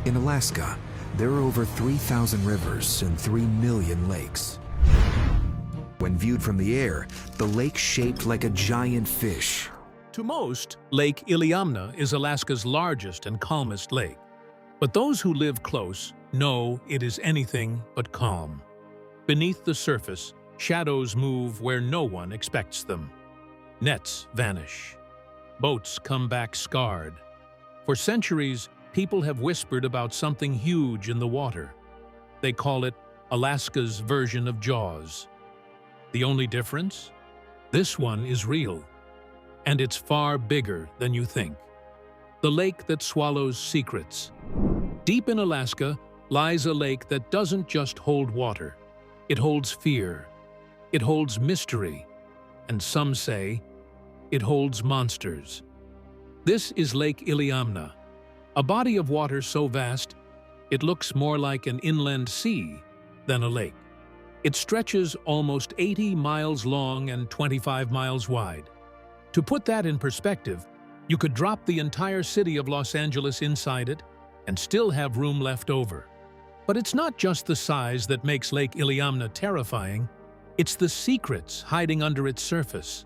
In Alaska, there are over 3,000 rivers and 3 million lakes. When viewed from the air, the lake's shaped like a giant fish. To most, Lake Iliamna is Alaska's largest and calmest lake. But those who live close know it is anything but calm. Beneath the surface, shadows move where no one expects them. Nets vanish. Boats come back scarred. For centuries, people have whispered about something huge in the water. They call it Alaska's version of Jaws. The only difference? This one is real. And it's far bigger than you think. The lake that swallows secrets. Deep in Alaska lies a lake that doesn't just hold water. It holds fear. It holds mystery. And some say, it holds monsters. This is Lake Iliamna, a body of water so vast, it looks more like an inland sea than a lake. It stretches almost 80 miles long and 25 miles wide. To put that in perspective, you could drop the entire city of Los Angeles inside it and still have room left over. But it's not just the size that makes Lake Iliamna terrifying, it's the secrets hiding under its surface.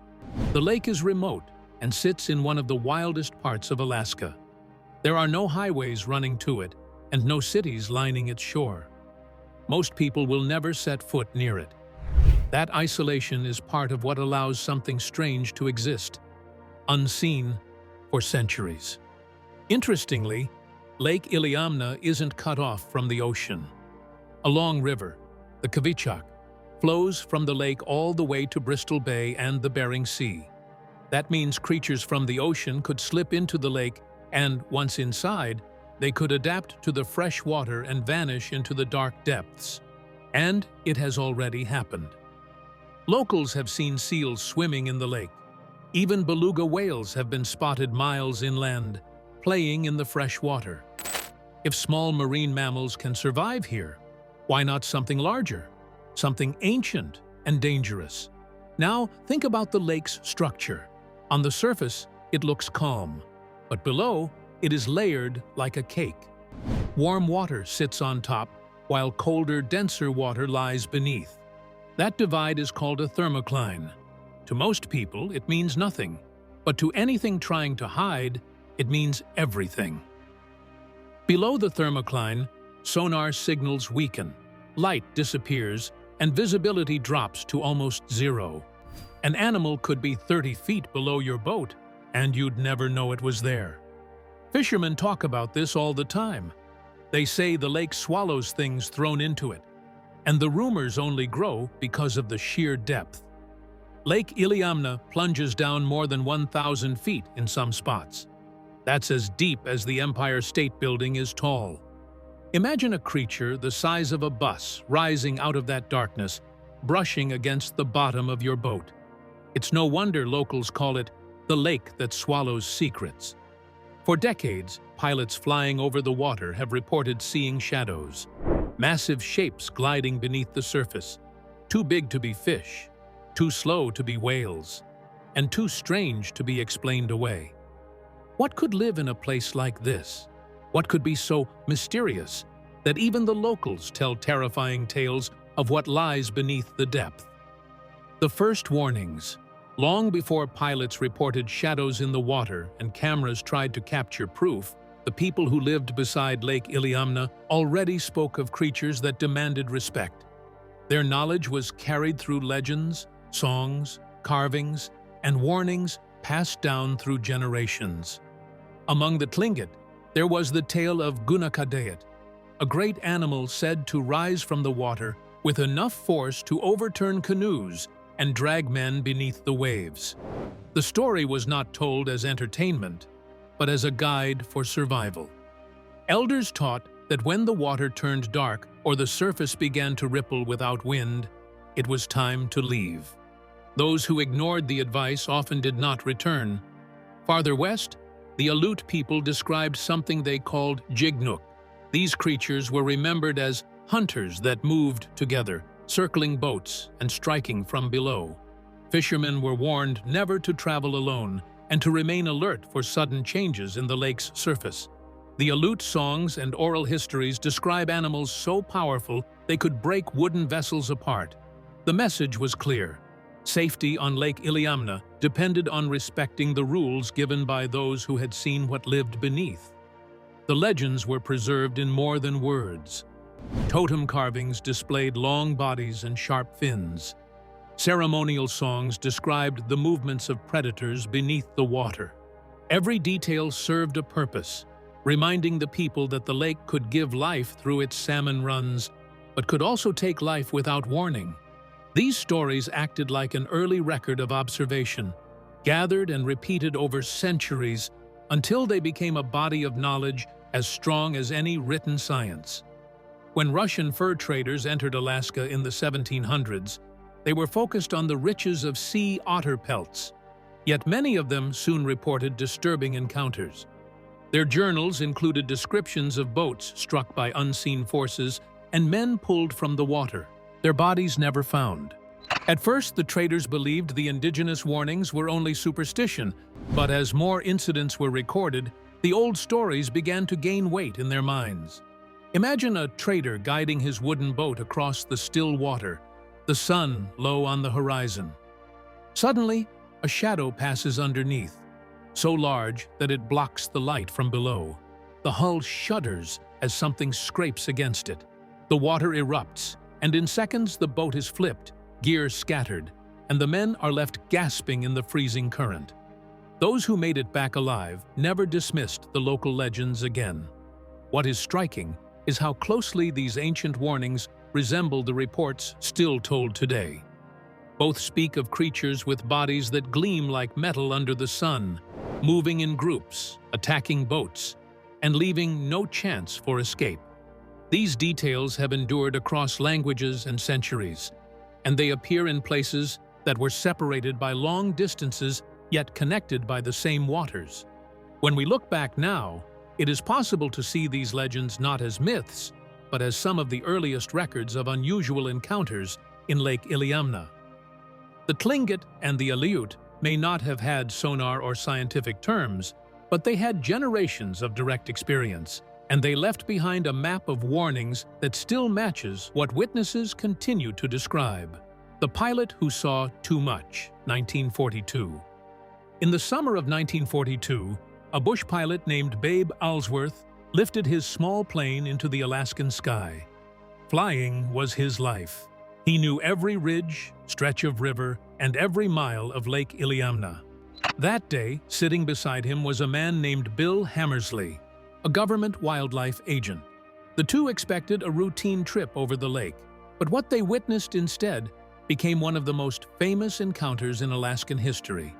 The lake is remote and sits in one of the wildest parts of Alaska. There are no highways running to it and no cities lining its shore. Most people will never set foot near it. That isolation is part of what allows something strange to exist, unseen for centuries. Interestingly, Lake Iliamna isn't cut off from the ocean. A long river, the Kvichak, flows from the lake all the way to Bristol Bay and the Bering Sea. That means creatures from the ocean could slip into the lake and, once inside, they could adapt to the fresh water and vanish into the dark depths. And it has already happened. Locals have seen seals swimming in the lake. Even beluga whales have been spotted miles inland, playing in the fresh water. If small marine mammals can survive here, why not something larger? Something ancient and dangerous. Now, think about the lake's structure. On the surface, it looks calm, but below, it is layered like a cake. Warm water sits on top, while colder, denser water lies beneath. That divide is called a thermocline. To most people, it means nothing, but to anything trying to hide, it means everything. Below the thermocline, sonar signals weaken, light disappears, and visibility drops to almost zero. An animal could be 30 feet below your boat, and you'd never know it was there. Fishermen talk about this all the time. They say the lake swallows things thrown into it, and the rumors only grow because of the sheer depth. Lake Iliamna plunges down more than 1,000 feet in some spots. That's as deep as the Empire State Building is tall. Imagine a creature the size of a bus rising out of that darkness, brushing against the bottom of your boat. It's no wonder locals call it the lake that swallows secrets. For decades, pilots flying over the water have reported seeing shadows, massive shapes gliding beneath the surface, too big to be fish, too slow to be whales, and too strange to be explained away. What could live in a place like this? What could be so mysterious that even the locals tell terrifying tales of what lies beneath the depth? The first warnings. Long before pilots reported shadows in the water and cameras tried to capture proof, the people who lived beside Lake Iliamna already spoke of creatures that demanded respect. Their knowledge was carried through legends, songs, carvings, and warnings passed down through generations. Among the Tlingit, there was the tale of Gunakadayat, a great animal said to rise from the water with enough force to overturn canoes and drag men beneath the waves. The story was not told as entertainment, but as a guide for survival. Elders taught that when the water turned dark or the surface began to ripple without wind, it was time to leave. Those who ignored the advice often did not return. Farther west, the Aleut people described something they called jignuk. These creatures were remembered as hunters that moved together, circling boats and striking from below. Fishermen were warned never to travel alone and to remain alert for sudden changes in the lake's surface. The Aleut songs and oral histories describe animals so powerful they could break wooden vessels apart. The message was clear. Safety on Lake Iliamna depended on respecting the rules given by those who had seen what lived beneath. The legends were preserved in more than words. Totem carvings displayed long bodies and sharp fins. Ceremonial songs described the movements of predators beneath the water. Every detail served a purpose, reminding the people that the lake could give life through its salmon runs, but could also take life without warning. These stories acted like an early record of observation, gathered and repeated over centuries until they became a body of knowledge as strong as any written science. When Russian fur traders entered Alaska in the 1700s, they were focused on the riches of sea otter pelts, yet many of them soon reported disturbing encounters. Their journals included descriptions of boats struck by unseen forces and men pulled from the water, their bodies never found. At first, the traders believed the indigenous warnings were only superstition, but as more incidents were recorded, the old stories began to gain weight in their minds. Imagine a trader guiding his wooden boat across the still water, the sun low on the horizon. Suddenly, a shadow passes underneath, so large that it blocks the light from below. The hull shudders as something scrapes against it. The water erupts, and in seconds the boat is flipped, gears scattered, and the men are left gasping in the freezing current. Those who made it back alive never dismissed the local legends again. What is striking is how closely these ancient warnings resemble the reports still told today. Both speak of creatures with bodies that gleam like metal under the sun, moving in groups, attacking boats, and leaving no chance for escape. These details have endured across languages and centuries, and they appear in places that were separated by long distances yet connected by the same waters. When we look back now, it is possible to see these legends not as myths, but as some of the earliest records of unusual encounters in Lake Iliamna. The Tlingit and the Aleut may not have had sonar or scientific terms, but they had generations of direct experience, and they left behind a map of warnings that still matches what witnesses continue to describe. The pilot who saw too much, 1942. In the summer of 1942, a bush pilot named Babe Alsworth lifted his small plane into the Alaskan sky. Flying was his life. He knew every ridge, stretch of river, and every mile of Lake Iliamna. That day, sitting beside him was a man named Bill Hammersley, a government wildlife agent. The two expected a routine trip over the lake, but what they witnessed instead became one of the most famous encounters in Alaskan history.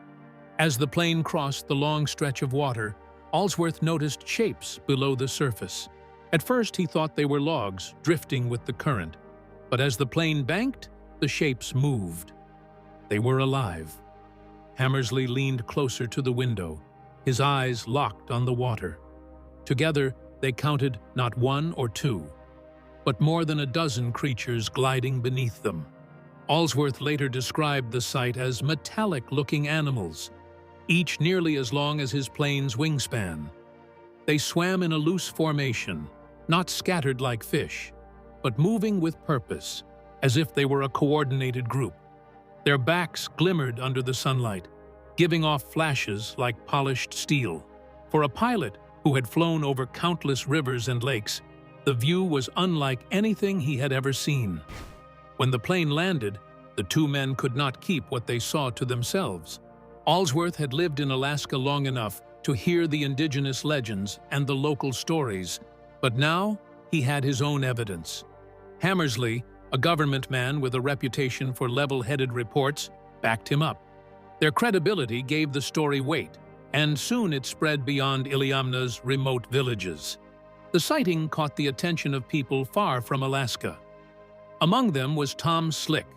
As the plane crossed the long stretch of water, Alsworth noticed shapes below the surface. At first, he thought they were logs drifting with the current, but as the plane banked, the shapes moved. They were alive. Hammersley leaned closer to the window, his eyes locked on the water. Together, they counted not one or two, but more than a dozen creatures gliding beneath them. Alsworth later described the sight as metallic-looking animals, each nearly as long as his plane's wingspan. They swam in a loose formation, not scattered like fish, but moving with purpose, as if they were a coordinated group. Their backs glimmered under the sunlight, giving off flashes like polished steel. For a pilot who had flown over countless rivers and lakes, the view was unlike anything he had ever seen. When the plane landed, the two men could not keep what they saw to themselves. Alsworth had lived in Alaska long enough to hear the indigenous legends and the local stories, but now he had his own evidence. Hammersley, a government man with a reputation for level-headed reports, backed him up. Their credibility gave the story weight, and soon it spread beyond Iliamna's remote villages. The sighting caught the attention of people far from Alaska. Among them was Tom Slick,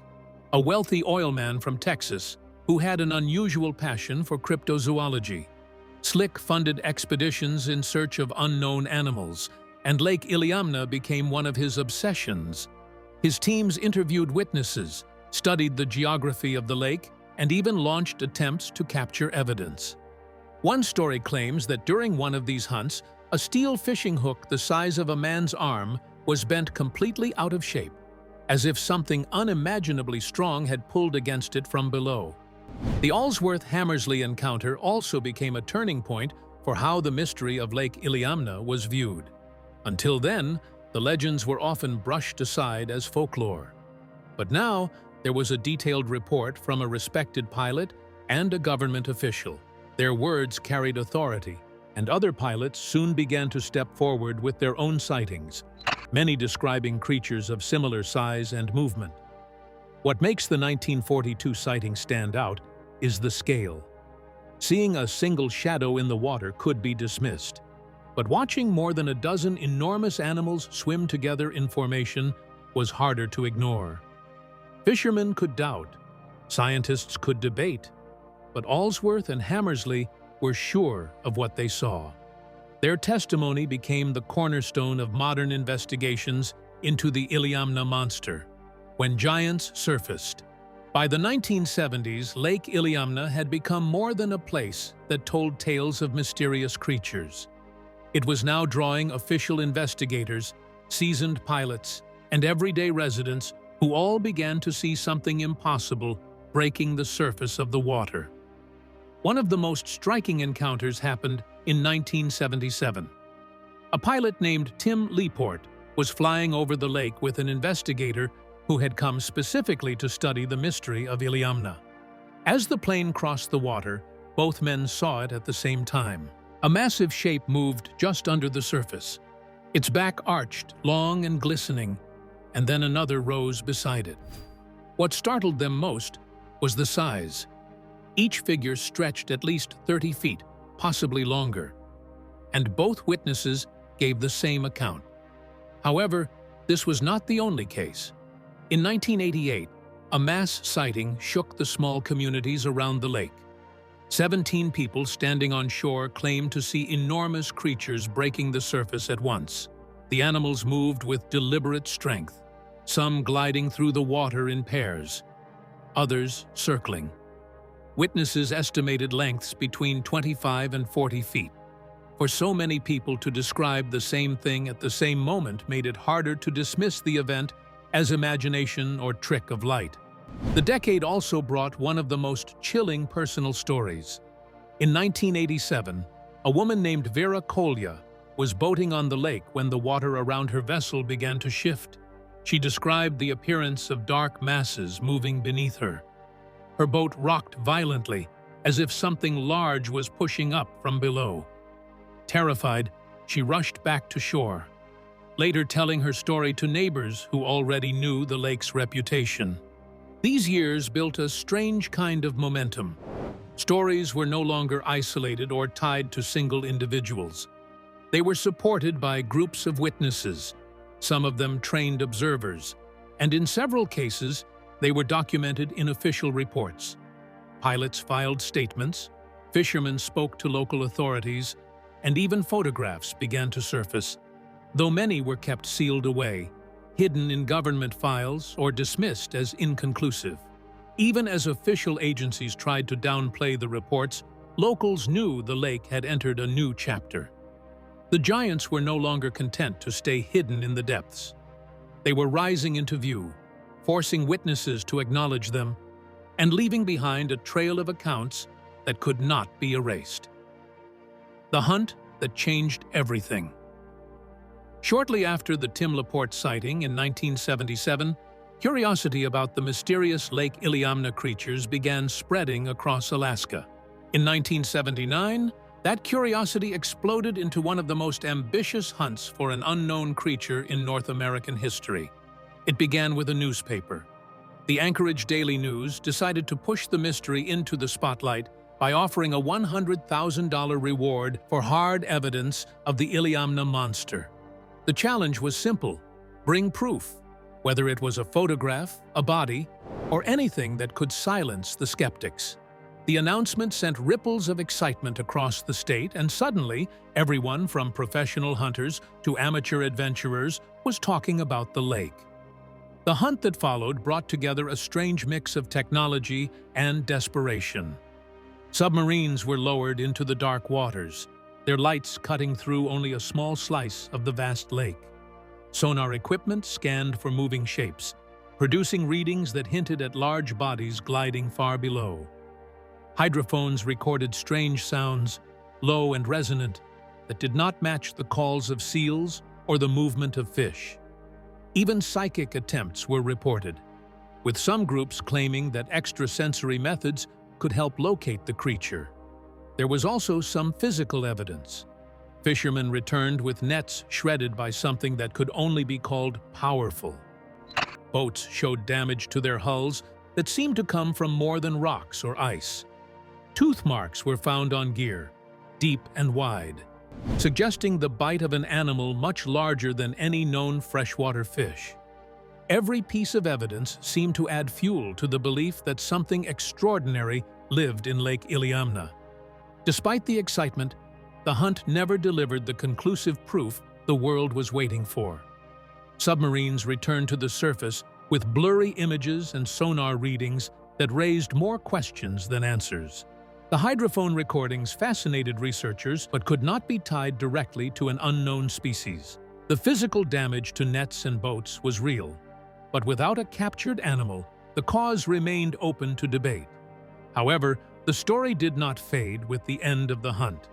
a wealthy oilman from Texas who had an unusual passion for cryptozoology. Slick funded expeditions in search of unknown animals, and Lake Iliamna became one of his obsessions. His teams interviewed witnesses, studied the geography of the lake, and even launched attempts to capture evidence. One story claims that during one of these hunts, A steel fishing hook the size of a man's arm was bent completely out of shape, as if something unimaginably strong had pulled against it from below. The Allsworth-Hammersley encounter also became a turning point for how the mystery of Lake Iliamna was viewed. Until then, the legends were often brushed aside as folklore. But now, there was a detailed report from a respected pilot and a government official. Their words carried authority, and other pilots soon began to step forward with their own sightings, many describing creatures of similar size and movement. What makes the 1942 sighting stand out is the scale. Seeing a single shadow in the water could be dismissed, but watching more than a dozen enormous animals swim together in formation was harder to ignore. Fishermen could doubt, scientists could debate, but Allsworth and Hammersley were sure of what they saw. Their testimony became the cornerstone of modern investigations into the Iliamna monster, when giants surfaced. By the 1970s, Lake Iliamna had become more than a place that told tales of mysterious creatures. It was now drawing official investigators, seasoned pilots, and everyday residents who all began to see something impossible breaking the surface of the water. One of the most striking encounters happened in 1977. A pilot named Tim Leaport was flying over the lake with an investigator who had come specifically to study the mystery of Iliamna. As the plane crossed the water, both men saw it at the same time. A massive shape moved just under the surface. Its back arched, long and glistening, and then another rose beside it. What startled them most was the size. Each figure stretched at least 30 feet, possibly longer, and both witnesses gave the same account. However, this was not the only case. In 1988, a mass sighting shook the small communities around the lake. 17 people standing on shore claimed to see enormous creatures breaking the surface at once. The animals moved with deliberate strength, some gliding through the water in pairs, others circling. Witnesses estimated lengths between 25 and 40 feet. For so many people to describe the same thing at the same moment made it harder to dismiss the event as imagination or trick of light. The decade also brought one of the most chilling personal stories. In 1987, a woman named Vera Kolya was boating on the lake when the water around her vessel began to shift. She described the appearance of dark masses moving beneath her. Her boat rocked violently, as if something large was pushing up from below. Terrified, she rushed back to shore, later telling her story to neighbors who already knew the lake's reputation. These years built a strange kind of momentum. Stories were no longer isolated or tied to single individuals. They were supported by groups of witnesses, some of them trained observers, and in several cases, they were documented in official reports. Pilots filed statements, fishermen spoke to local authorities, and even photographs began to surface, though many were kept sealed away, hidden in government files or dismissed as inconclusive. Even as official agencies tried to downplay the reports, locals knew the lake had entered a new chapter. The giants were no longer content to stay hidden in the depths. They were rising into view, forcing witnesses to acknowledge them, and leaving behind a trail of accounts that could not be erased. The hunt that changed everything. Shortly after the Tim Laporte sighting in 1977, curiosity about the mysterious Lake Iliamna creatures began spreading across Alaska. In 1979, that curiosity exploded into one of the most ambitious hunts for an unknown creature in North American history. It began with a newspaper. The Anchorage Daily News decided to push the mystery into the spotlight by offering a $100,000 reward for hard evidence of the Iliamna monster. The challenge was simple: bring proof, whether it was a photograph, a body, or anything that could silence the skeptics. The announcement sent ripples of excitement across the state, and suddenly, everyone from professional hunters to amateur adventurers was talking about the lake. The hunt that followed brought together a strange mix of technology and desperation. Submarines were lowered into the dark waters. their lights cutting through only a small slice of the vast lake. Sonar equipment scanned for moving shapes, producing readings that hinted at large bodies gliding far below. Hydrophones recorded strange sounds, low and resonant, that did not match the calls of seals or the movement of fish. Even psychic attempts were reported, with some groups claiming that extrasensory methods could help locate the creature. There was also some physical evidence. Fishermen returned with nets shredded by something that could only be called powerful. Boats showed damage to their hulls that seemed to come from more than rocks or ice. Tooth marks were found on gear, deep and wide, suggesting the bite of an animal much larger than any known freshwater fish. Every piece of evidence seemed to add fuel to the belief that something extraordinary lived in Lake Iliamna. Despite the excitement, the hunt never delivered the conclusive proof the world was waiting for. Submarines returned to the surface with blurry images and sonar readings that raised more questions than answers. The hydrophone recordings fascinated researchers but could not be tied directly to an unknown species. The physical damage to nets and boats was real, but without a captured animal, the cause remained open to debate. However, the story did not fade with the end of the hunt.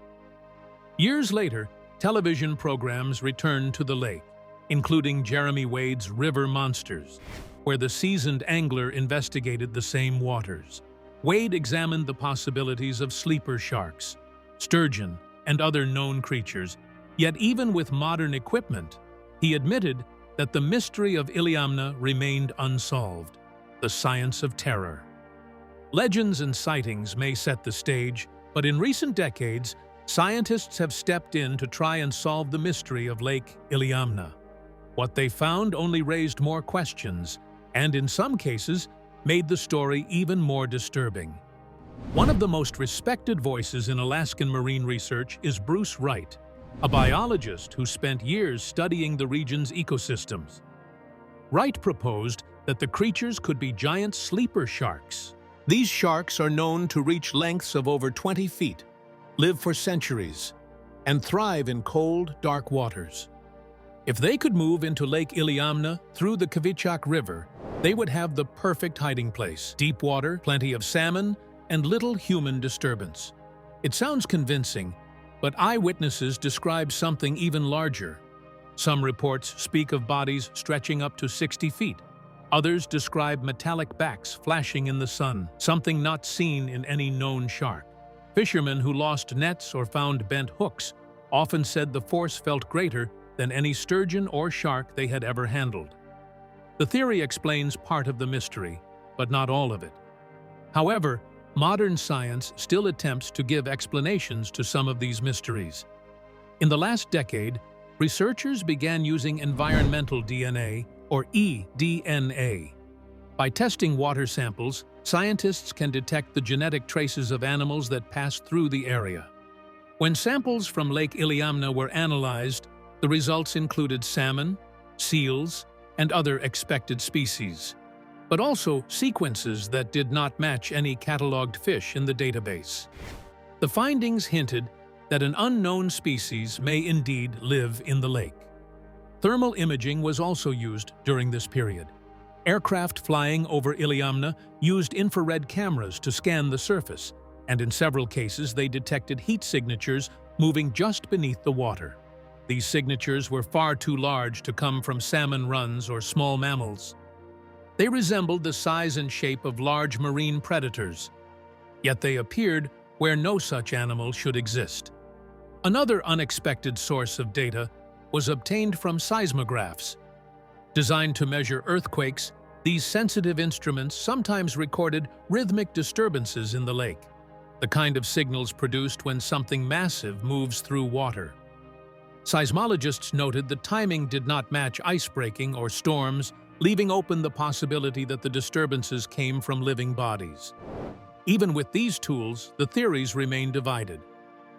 Years later, television programs returned to the lake, including Jeremy Wade's River Monsters, where the seasoned angler investigated the same waters. Wade examined the possibilities of sleeper sharks, sturgeon, and other known creatures, yet even with modern equipment, he admitted that the mystery of Iliamna remained unsolved, the science of terror. Legends and sightings may set the stage, but in recent decades, scientists have stepped in to try and solve the mystery of Lake Iliamna. What they found only raised more questions, and in some cases, made the story even more disturbing. One of the most respected voices in Alaskan marine research is Bruce Wright, a biologist who spent years studying the region's ecosystems. Wright proposed that the creatures could be giant sleeper sharks. These sharks are known to reach lengths of over 20 feet, live for centuries, and thrive in cold, dark waters. If they could move into Lake Iliamna through the Kvichak River, they would have the perfect hiding place: deep water, plenty of salmon, and little human disturbance. It sounds convincing, but eyewitnesses describe something even larger. Some reports speak of bodies stretching up to 60 feet. Others describe metallic backs flashing in the sun, something not seen in any known shark. Fishermen who lost nets or found bent hooks often said the force felt greater than any sturgeon or shark they had ever handled. The theory explains part of the mystery, but not all of it. However, modern science still attempts to give explanations to some of these mysteries. In the last decade, researchers began using environmental DNA, or eDNA. By testing water samples, scientists can detect the genetic traces of animals that pass through the area. When samples from Lake Iliamna were analyzed, the results included salmon, seals, and other expected species, but also sequences that did not match any cataloged fish in the database. The findings hinted that an unknown species may indeed live in the lake. Thermal imaging was also used during this period. Aircraft flying over Iliamna used infrared cameras to scan the surface, and in several cases they detected heat signatures moving just beneath the water. These signatures were far too large to come from salmon runs or small mammals. They resembled the size and shape of large marine predators, yet they appeared where no such animal should exist. Another unexpected source of data was obtained from seismographs. Designed to measure earthquakes, these sensitive instruments sometimes recorded rhythmic disturbances in the lake, the kind of signals produced when something massive moves through water. Seismologists noted the timing did not match ice-breaking or storms, leaving open the possibility that the disturbances came from living bodies. Even with these tools, the theories remain divided.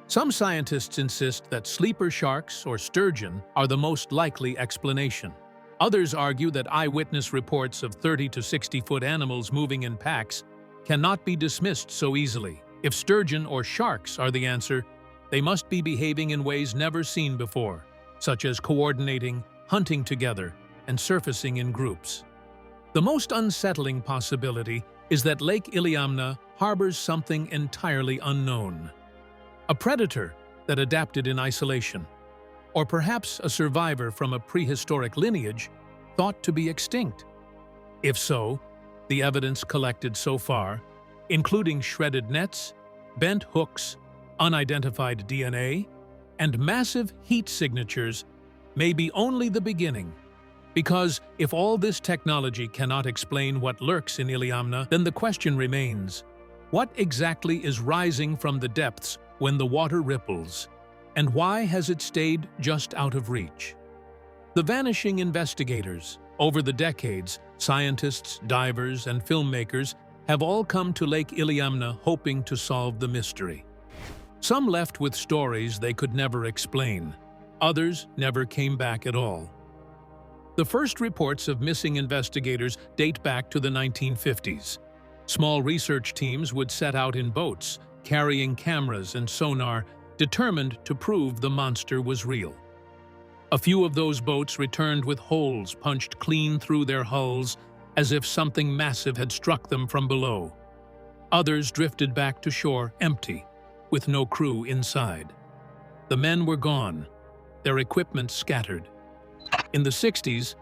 Some scientists insist that sleeper sharks or sturgeon are the most likely explanation. Others argue that eyewitness reports of 30 to 60-foot animals moving in packs cannot be dismissed so easily. If sturgeon or sharks are the answer, They must be behaving in ways never seen before, such as coordinating, hunting together, and surfacing in groups. The most unsettling possibility is that Lake Iliamna harbors something entirely unknown. A predator that adapted in isolation, or perhaps a survivor from a prehistoric lineage thought to be extinct. If so, the evidence collected so far, including shredded nets, bent hooks, unidentified DNA, and massive heat signatures, may be only the beginning. Because if all this technology cannot explain what lurks in Iliamna, then the question remains, what exactly is rising from the depths when the water ripples, and why has it stayed just out of reach? The vanishing investigators. Over the decades, scientists, divers, and filmmakers have all come to Lake Iliamna hoping to solve the mystery. Some left with stories they could never explain. Others never came back at all. The first reports of missing investigators date back to the 1950s. Small research teams would set out in boats, carrying cameras and sonar, determined to prove the monster was real. A few of those boats returned with holes punched clean through their hulls, as if something massive had struck them from below. Others drifted back to shore empty, with no crew inside. The men were gone, their equipment scattered. In the 60s,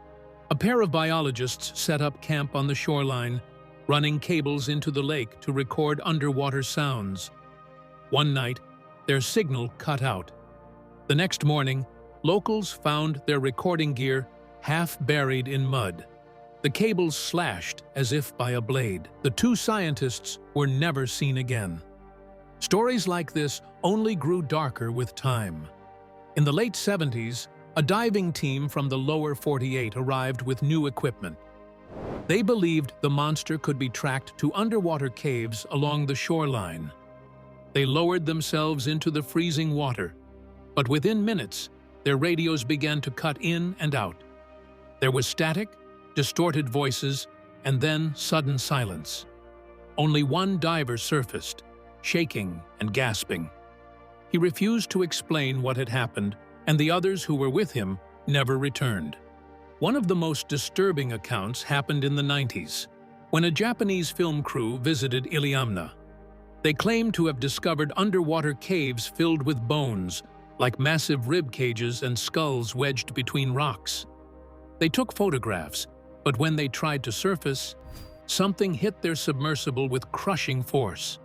a pair of biologists set up camp on the shoreline, running cables into the lake to record underwater sounds. One night, their signal cut out. The next morning, locals found their recording gear half buried in mud. The cables slashed as if by a blade. The two scientists were never seen again. Stories like this only grew darker with time. In the late 70s, a diving team from the lower 48 arrived with new equipment. They believed the monster could be tracked to underwater caves along the shoreline. They lowered themselves into the freezing water, but within minutes, their radios began to cut in and out. There was static, distorted voices, and then sudden silence. Only one diver surfaced, shaking and gasping. He refused to explain what had happened, and the others who were with him never returned. One of the most disturbing accounts happened in the 90s, when a Japanese film crew visited Iliamna. They claimed to have discovered underwater caves filled with bones, like massive rib cages and skulls wedged between rocks. They took photographs, but when they tried to surface, something hit their submersible with crushing force.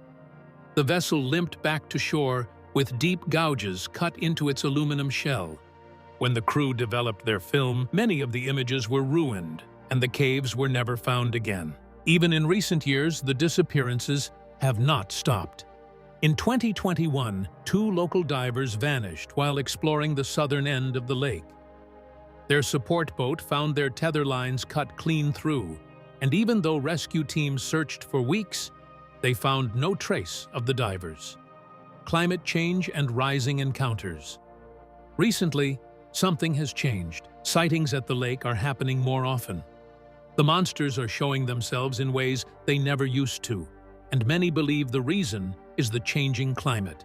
The vessel limped back to shore with deep gouges cut into its aluminum shell. When the crew developed their film, many of the images were ruined, and the caves were never found again. Even in recent years, the disappearances have not stopped. In 2021, 2 local divers vanished while exploring the southern end of the lake. Their support boat found their tether lines cut clean through, and even though rescue teams searched for weeks, they found no trace of the divers. Climate change and rising encounters. Recently, something has changed. Sightings at the lake are happening more often. The monsters are showing themselves in ways they never used to, and many believe the reason is the changing climate.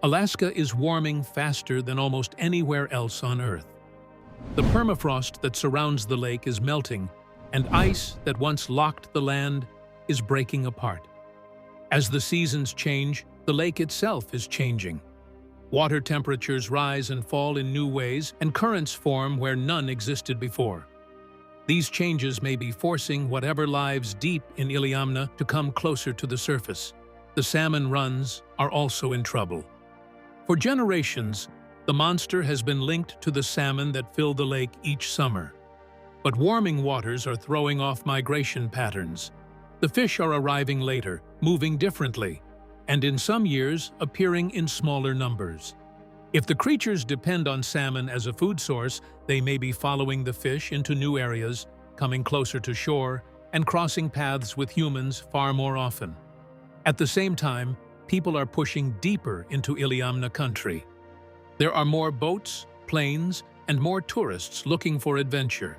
Alaska is warming faster than almost anywhere else on Earth. The permafrost that surrounds the lake is melting, and ice that once locked the land is breaking apart. As the seasons change, the lake itself is changing. Water temperatures rise and fall in new ways, and currents form where none existed before. These changes may be forcing whatever lives deep in Iliamna to come closer to the surface. The salmon runs are also in trouble. For generations, the monster has been linked to the salmon that fill the lake each summer. But warming waters are throwing off migration patterns. The fish are arriving later, moving differently, and in some years appearing in smaller numbers. If the creatures depend on salmon as a food source, they may be following the fish into new areas, coming closer to shore, and crossing paths with humans far more often. At the same time, people are pushing deeper into Iliamna country. There are more boats, planes, and more tourists looking for adventure.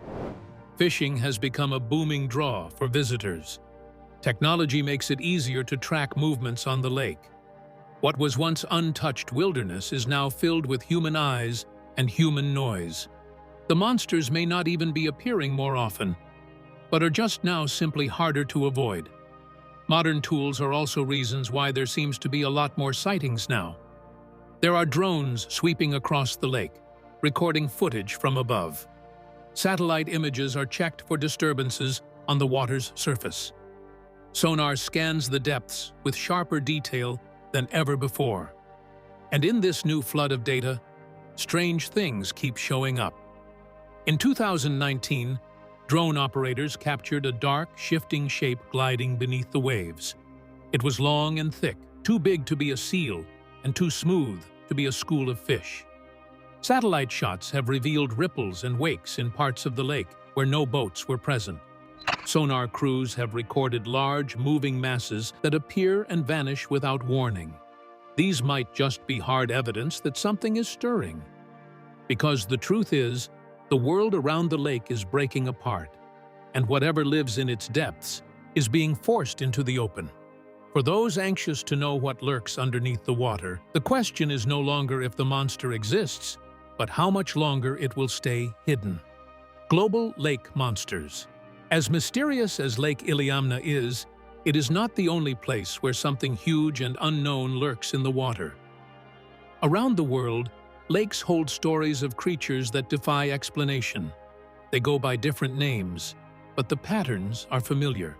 Fishing has become a booming draw for visitors. Technology makes it easier to track movements on the lake. What was once untouched wilderness is now filled with human eyes and human noise. The monsters may not even be appearing more often, but are just now simply harder to avoid. Modern tools are also reasons why there seems to be a lot more sightings now. There are drones sweeping across the lake, recording footage from above. Satellite images are checked for disturbances on the water's surface. Sonar scans the depths with sharper detail than ever before. And in this new flood of data, strange things keep showing up. In 2019, drone operators captured a dark, shifting shape gliding beneath the waves. It was long and thick, too big to be a seal, and too smooth to be a school of fish. Satellite shots have revealed ripples and wakes in parts of the lake where no boats were present. Sonar crews have recorded large, moving masses that appear and vanish without warning. These might just be hard evidence that something is stirring. Because the truth is, the world around the lake is breaking apart, and whatever lives in its depths is being forced into the open. For those anxious to know what lurks underneath the water, the question is no longer if the monster exists, but how much longer it will stay hidden. Global lake monsters. As mysterious as Lake Iliamna is, it is not the only place where something huge and unknown lurks in the water. Around the world, lakes hold stories of creatures that defy explanation. They go by different names, but the patterns are familiar.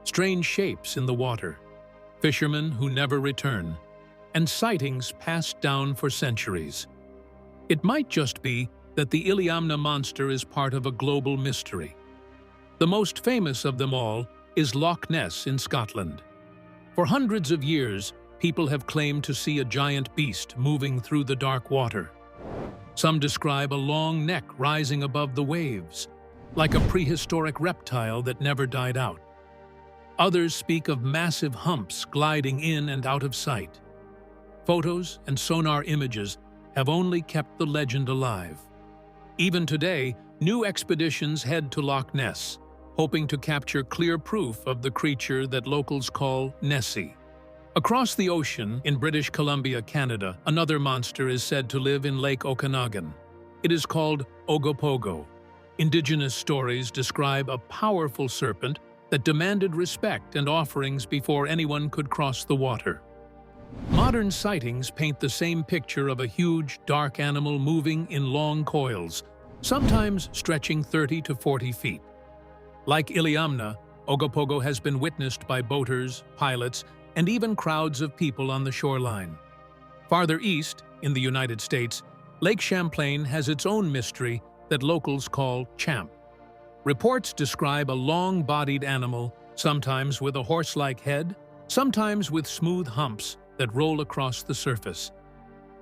Strange shapes in the water, fishermen who never return, and sightings passed down for centuries. It might just be that the Iliamna monster is part of a global mystery. The most famous of them all is Loch Ness in Scotland. For hundreds of years, people have claimed to see a giant beast moving through the dark water. Some describe a long neck rising above the waves, like a prehistoric reptile that never died out. Others speak of massive humps gliding in and out of sight. Photos and sonar images have only kept the legend alive. Even today, new expeditions head to Loch Ness, hoping to capture clear proof of the creature that locals call Nessie. Across the ocean, in British Columbia, Canada, another monster is said to live in Lake Okanagan. It is called Ogopogo. Indigenous stories describe a powerful serpent that demanded respect and offerings before anyone could cross the water. Modern sightings paint the same picture of a huge, dark animal moving in long coils, sometimes stretching 30 to 40 feet. Like Iliamna, Ogopogo has been witnessed by boaters, pilots, and even crowds of people on the shoreline. Farther east, in the United States, Lake Champlain has its own mystery that locals call Champ. Reports describe a long-bodied animal, sometimes with a horse-like head, sometimes with smooth humps that roll across the surface.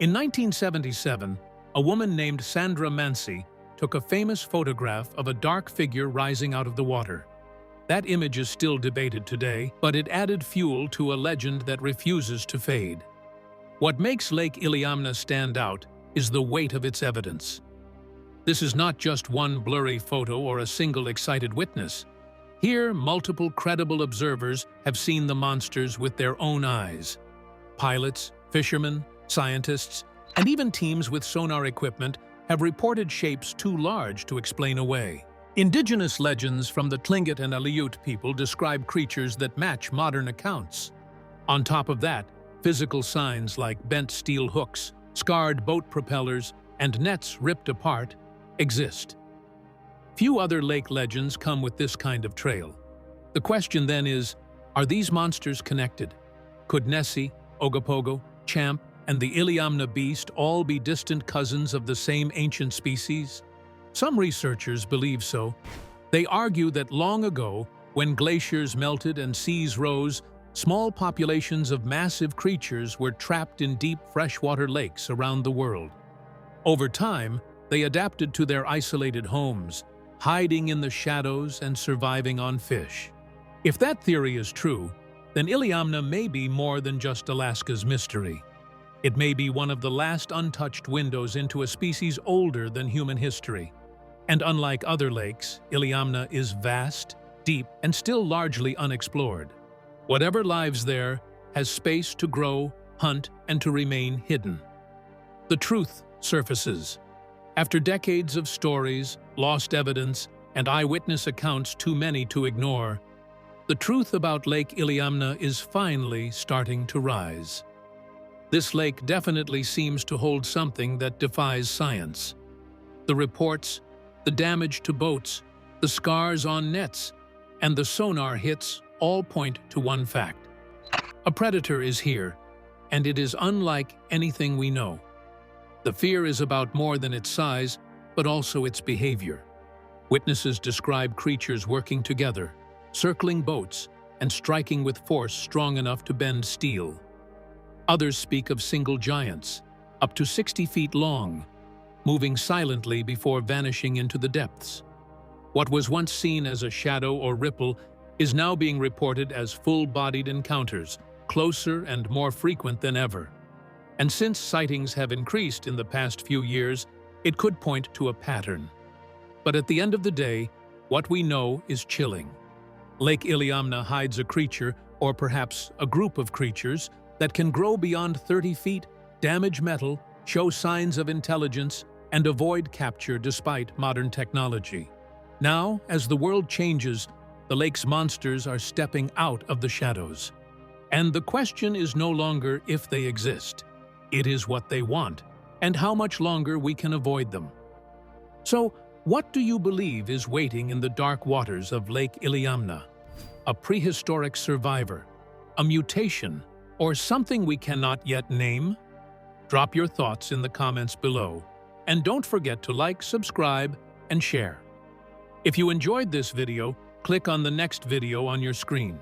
In 1977, a woman named Sandra Mancy took a famous photograph of a dark figure rising out of the water. That image is still debated today, but it added fuel to a legend that refuses to fade. What makes Lake Iliamna stand out is the weight of its evidence. This is not just one blurry photo or a single excited witness. Here, multiple credible observers have seen the monsters with their own eyes. Pilots, fishermen, scientists, and even teams with sonar equipment have reported shapes too large to explain away. Indigenous legends from the Tlingit and Aleut people describe creatures that match modern accounts. On top of that, physical signs like bent steel hooks, scarred boat propellers, and nets ripped apart exist. Few other lake legends come with this kind of trail. The question then is, are these monsters connected? Could Nessie, Ogopogo, Champ, and the Iliamna beast all be distant cousins of the same ancient species? Some researchers believe so. They argue that long ago, when glaciers melted and seas rose, small populations of massive creatures were trapped in deep freshwater lakes around the world. Over time, they adapted to their isolated homes, hiding in the shadows and surviving on fish. If that theory is true, then Iliamna may be more than just Alaska's mystery. It may be one of the last untouched windows into a species older than human history. And unlike other lakes, Iliamna is vast, deep, and still largely unexplored. Whatever lives there has space to grow, hunt, and to remain hidden. The truth surfaces. After decades of stories, lost evidence, and eyewitness accounts too many to ignore, the truth about Lake Iliamna is finally starting to rise. This lake definitely seems to hold something that defies science. The reports, the damage to boats, the scars on nets, and the sonar hits all point to one fact. A predator is here, and it is unlike anything we know. The fear is about more than its size, but also its behavior. Witnesses describe creatures working together, circling boats, and striking with force strong enough to bend steel. Others speak of single giants, up to 60 feet long, moving silently before vanishing into the depths. What was once seen as a shadow or ripple is now being reported as full-bodied encounters, closer and more frequent than ever. And since sightings have increased in the past few years, it could point to a pattern. But at the end of the day, what we know is chilling. Lake Iliamna hides a creature, or perhaps a group of creatures, that can grow beyond 30 feet, damage metal, show signs of intelligence, and avoid capture despite modern technology. Now, as the world changes, the lake's monsters are stepping out of the shadows. And the question is no longer if they exist. It is what they want, and how much longer we can avoid them. So, what do you believe is waiting in the dark waters of Lake Iliamna? A prehistoric survivor, a mutation, or something we cannot yet name? Drop your thoughts in the comments below, and don't forget to like, subscribe, and share. If you enjoyed this video, click on the next video on your screen.